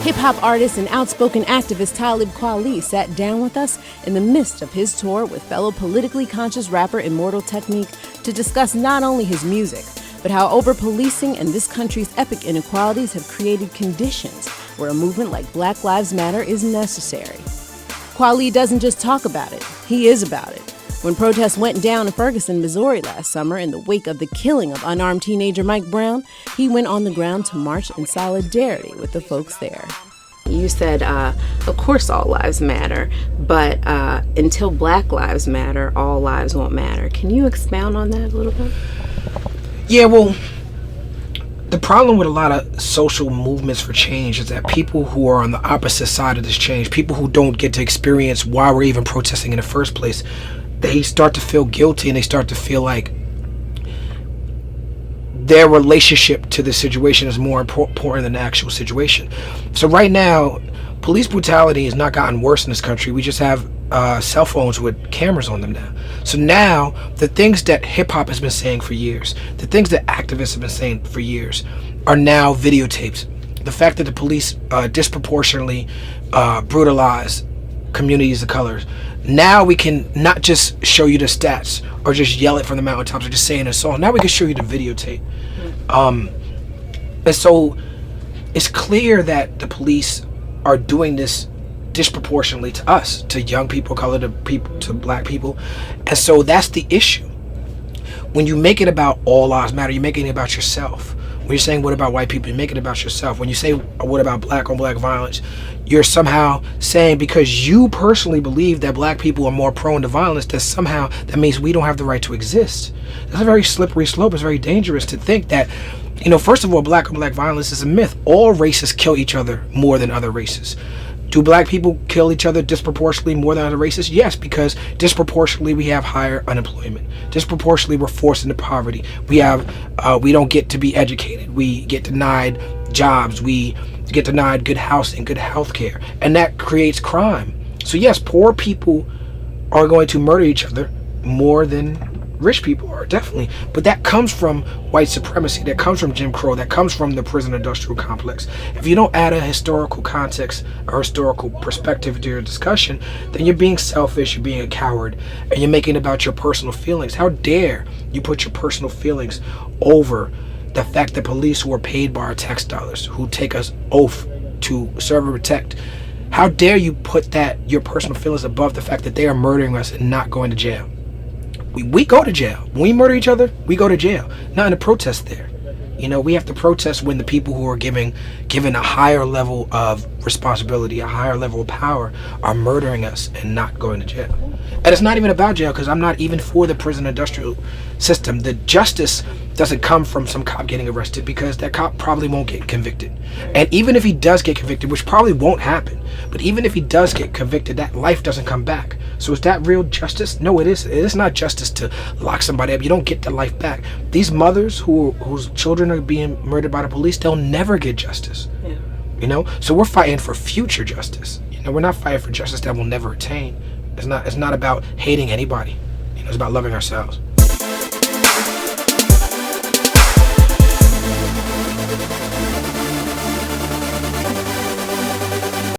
Hip-hop artist and outspoken activist Talib Kweli sat down with us in the midst of his tour with fellow politically conscious rapper Immortal Technique to discuss not only his music, but how over-policing and this country's epic inequalities have created conditions where a movement like Black Lives Matter is necessary. Kweli doesn't just talk about it, he is about it. When protests went down in Ferguson, Missouri last summer in the wake of the killing of unarmed teenager Mike Brown, he went on the ground to march in solidarity with the folks there. You said, of course all lives matter, but until Black lives matter, all lives won't matter. Can you expound on that a little bit? Yeah, well, the problem with a lot of social movements for change is that people who are on the opposite side of this change, people who don't get to experience why we're even protesting in the first place, they start to feel guilty and they start to feel like their relationship to the situation is more important than the actual situation. So right now, police brutality has not gotten worse in this country. We just have cell phones with cameras on them now. So now, the things that hip-hop has been saying for years, the things that activists have been saying for years, are now videotaped. The fact that the police disproportionately brutalize communities of colors. Now we can not just show you the stats or just yell it from the mountaintops or just say in a song. Now we can show you the videotape. And so it's clear that the police are doing this disproportionately to us, to young people, colored people, to Black people. And so that's the issue. When you make it about all lives matter, you're making it about yourself. When you're saying what about white people, you make it about yourself. When you say what about Black on Black violence, you're somehow saying because you personally believe that Black people are more prone to violence, that somehow that means we don't have the right to exist. That's a very slippery slope. It's very dangerous to think that, you know, first of all, Black on Black violence is a myth. All races kill each other more than other races. Do Black people kill each other disproportionately more than other races? Yes, because disproportionately we have higher unemployment. Disproportionately we're forced into poverty. We don't get to be educated. We get denied jobs. We get denied good housing, good health care. And that creates crime. So yes, poor people are going to murder each other more than rich people are, definitely. But that comes from white supremacy. That comes from Jim Crow. That comes from the prison industrial complex. If you don't add a historical context or historical perspective to your discussion, then you're being selfish, you're being a coward, and you're making it about your personal feelings. How dare you put your personal feelings over the fact that police who are paid by our tax dollars, who take us oath to serve and protect, how dare you put your personal feelings above the fact that they are murdering us and not going to jail? We go to jail. When we murder each other, we go to jail. Not in a protest there. You know, we have to protest when the people who are given a higher level of responsibility, a higher level of power, are murdering us and not going to jail. And it's not even about jail, because I'm not even for the prison industrial system. The justice doesn't come from some cop getting arrested, because that cop probably won't get convicted. And even if he does get convicted, which probably won't happen, but even if he does get convicted, that life doesn't come back. So is that real justice? No, it isn't. It is not justice to lock somebody up. You don't get the life back. These mothers whose children are being murdered by the police, they'll never get justice. Yeah. You know? So we're fighting for future justice. You know, we're not fighting for justice that we'll never attain. It's not about hating anybody. You know, it's about loving ourselves.